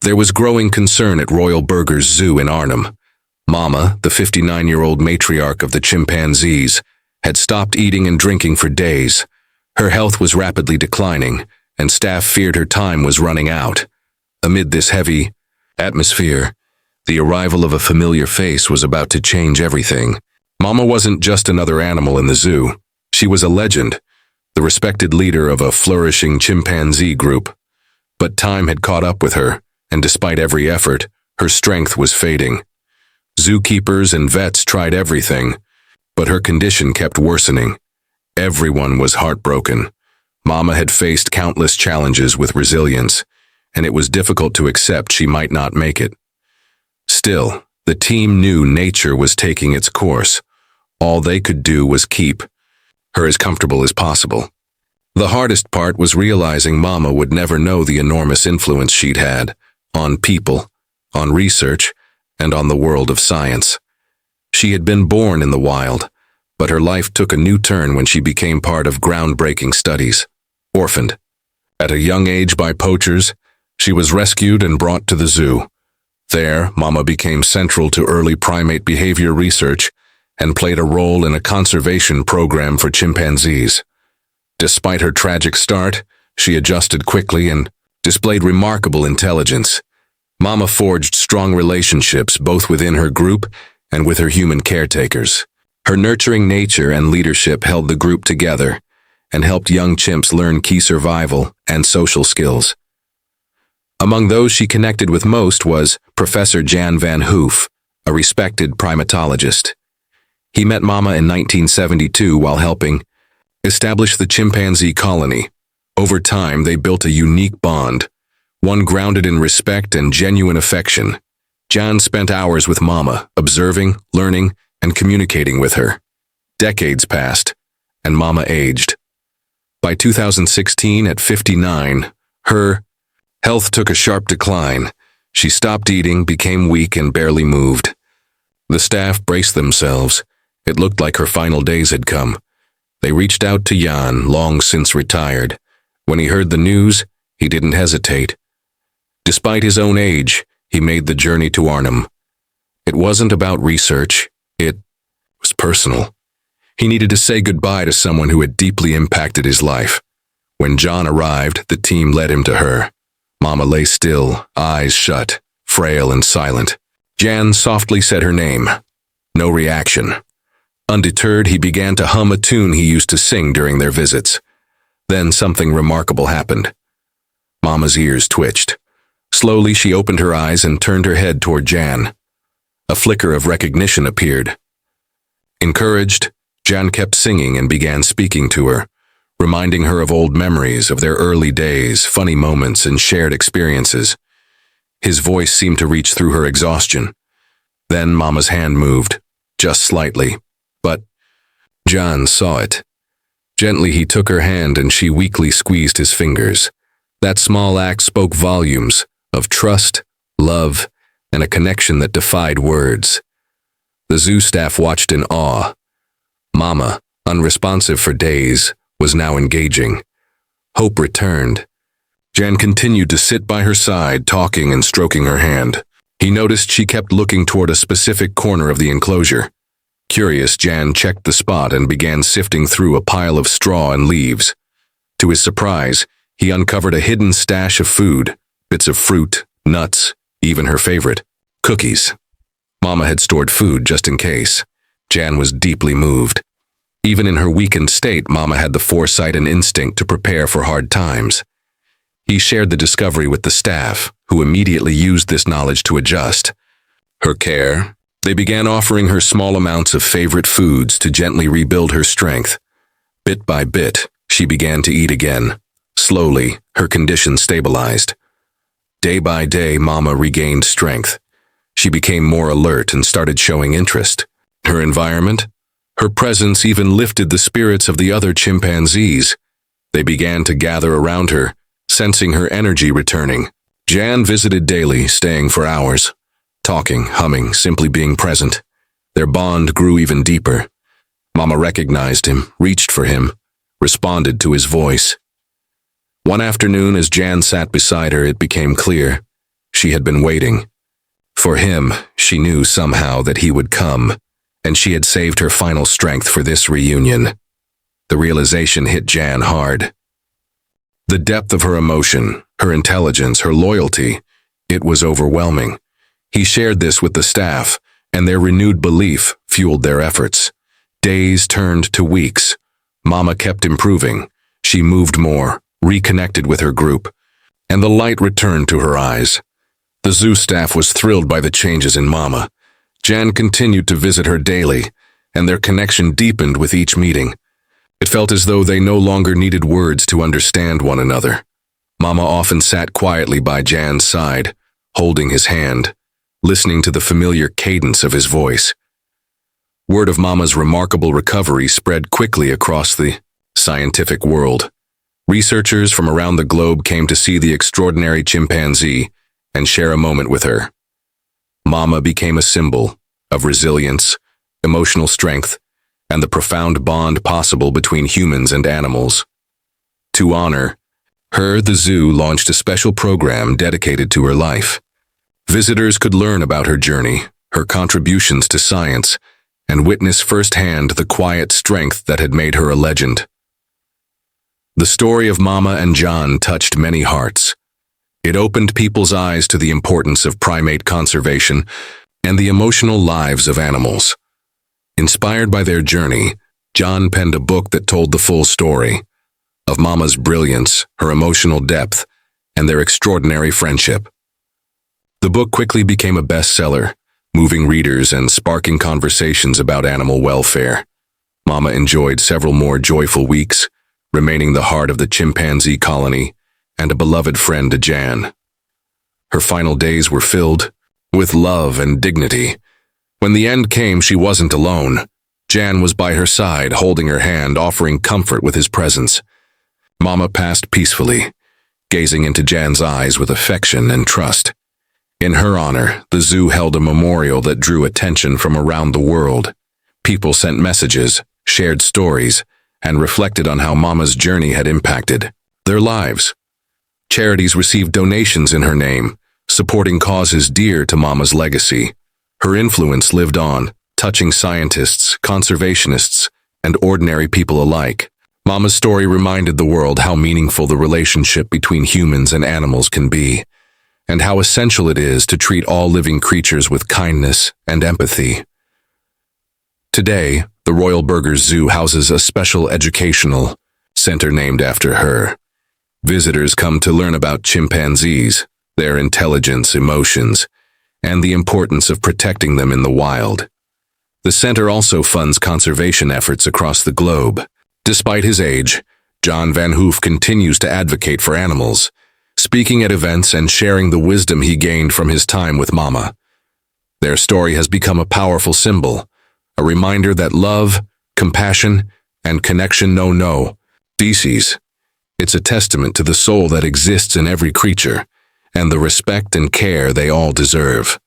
There was growing concern at Royal Burgers Zoo in Arnhem. Mama, the 59-year-old matriarch of the chimpanzees, had stopped eating and drinking for days. Her health was rapidly declining, and staff feared her time was running out. Amid this heavy atmosphere, the arrival of a familiar face was about to change everything. Mama wasn't just another animal in the zoo. She was a legend, the respected leader of a flourishing chimpanzee group. But time had caught up with her, and despite every effort, her strength was fading. Zookeepers and vets tried everything, but her condition kept worsening. Everyone was heartbroken. Mama had faced countless challenges with resilience, and it was difficult to accept she might not make it. Still, the team knew nature was taking its course. All they could do was keep her as comfortable as possible. The hardest part was realizing Mama would never know the enormous influence she'd had on people, on research, and on the world of science. She had been born in the wild, but her life took a new turn when she became part of groundbreaking studies. Orphaned. At a young age by poachers, she was rescued and brought to the zoo. There, Mama became central to early primate behavior research and played a role in a conservation program for chimpanzees. Despite her tragic start, she adjusted quickly and displayed remarkable intelligence. Mama forged strong relationships both within her group and with her human caretakers. Her nurturing nature and leadership held the group together and helped young chimps learn key survival and social skills. Among those she connected with most was Professor Jan van Hoof, a respected primatologist. He met Mama in 1972 while helping establish the chimpanzee colony. Over time, they built a unique bond, one grounded in respect and genuine affection. Jan spent hours with Mama, observing, learning, and communicating with her. Decades passed, and Mama aged. By 2016, at 59, her health took a sharp decline. She stopped eating, became weak, and barely moved. The staff braced themselves. It looked like her final days had come. They reached out to Jan, long since retired. When he heard the news, he didn't hesitate. Despite his own age, he made the journey to Arnhem. It wasn't about research. It was personal. He needed to say goodbye to someone who had deeply impacted his life. When John arrived, the team led him to her. Mama lay still, eyes shut, frail and silent. Jan softly said her name. No reaction. Undeterred, he began to hum a tune he used to sing during their visits. Then something remarkable happened. Mama's ears twitched. Slowly, she opened her eyes and turned her head toward Jan. A flicker of recognition appeared. Encouraged, Jan kept singing and began speaking to her, reminding her of old memories of their early days, funny moments, and shared experiences. His voice seemed to reach through her exhaustion. Then Mama's hand moved, just slightly, but Jan saw it. Gently he took her hand and she weakly squeezed his fingers. That small act spoke volumes of trust, love, and a connection that defied words. The zoo staff watched in awe. Mama, unresponsive for days, was now engaging. Hope returned. Jan continued to sit by her side, talking and stroking her hand. He noticed she kept looking toward a specific corner of the enclosure. Curious, Jan checked the spot and began sifting through a pile of straw and leaves. To his surprise, he uncovered a hidden stash of food, bits of fruit, nuts, even her favorite, cookies. Mama had stored food just in case. Jan was deeply moved. Even in her weakened state, Mama had the foresight and instinct to prepare for hard times. He shared the discovery with the staff, who immediately used this knowledge to adjust. Her care, they began offering her small amounts of favorite foods to gently rebuild her strength. Bit by bit, she began to eat again. Slowly, her condition stabilized. Day by day, Mama regained strength. She became more alert and started showing interest. Her environment, her presence even lifted the spirits of the other chimpanzees. They began to gather around her, sensing her energy returning. Jan visited daily, staying for hours. Talking, humming, simply being present. Their bond grew even deeper. Mama recognized him, reached for him, responded to his voice. One afternoon, as Jan sat beside her, it became clear. she had been waiting. For him, she knew somehow that he would come, and she had saved her final strength for this reunion. The realization hit Jan hard. The depth of her emotion, her intelligence, her loyalty, it was overwhelming. He shared this with the staff, and their renewed belief fueled their efforts. Days turned to weeks. Mama kept improving. She moved more, reconnected with her group, and the light returned to her eyes. The zoo staff was thrilled by the changes in Mama. Jan continued to visit her daily, and their connection deepened with each meeting. It felt as though they no longer needed words to understand one another. Mama often sat quietly by Jan's side, holding his hand, listening to the familiar cadence of his voice. Word of Mama's remarkable recovery spread quickly across the scientific world. Researchers from around the globe came to see the extraordinary chimpanzee and share a moment with her. Mama became a symbol of resilience, emotional strength, and the profound bond possible between humans and animals. To honor her, the zoo launched a special program dedicated to her life. Visitors could learn about her journey, her contributions to science, and witness firsthand the quiet strength that had made her a legend. The story of Mama and John touched many hearts. It opened people's eyes to the importance of primate conservation and the emotional lives of animals. Inspired by their journey, John penned a book that told the full story of Mama's brilliance, her emotional depth, and their extraordinary friendship. The book quickly became a bestseller, moving readers and sparking conversations about animal welfare. Mama enjoyed several more joyful weeks, remaining the heart of the chimpanzee colony and a beloved friend to Jan. Her final days were filled with love and dignity. When the end came, she wasn't alone. Jan was by her side, holding her hand, offering comfort with his presence. Mama passed peacefully, gazing into Jan's eyes with affection and trust. In her honor, the zoo held a memorial that drew attention from around the world. People sent messages, shared stories, and reflected on how Mama's journey had impacted their lives. Charities received donations in her name, supporting causes dear to Mama's legacy. Her influence lived on, touching scientists, conservationists, and ordinary people alike. Mama's story reminded the world how meaningful the relationship between humans and animals can be, and how essential it is to treat all living creatures with kindness and empathy. Today, the Royal Burgers Zoo houses a special educational center named after her. Visitors come to learn about chimpanzees, their intelligence, emotions, and the importance of protecting them in the wild. The center also funds conservation efforts across the globe. Despite his age, John Van Hoof continues to advocate for animals, speaking at events and sharing the wisdom he gained from his time with Mama. Their story has become a powerful symbol, a reminder that love, compassion, and connection know no species. It's a testament to the soul that exists in every creature, and the respect and care they all deserve.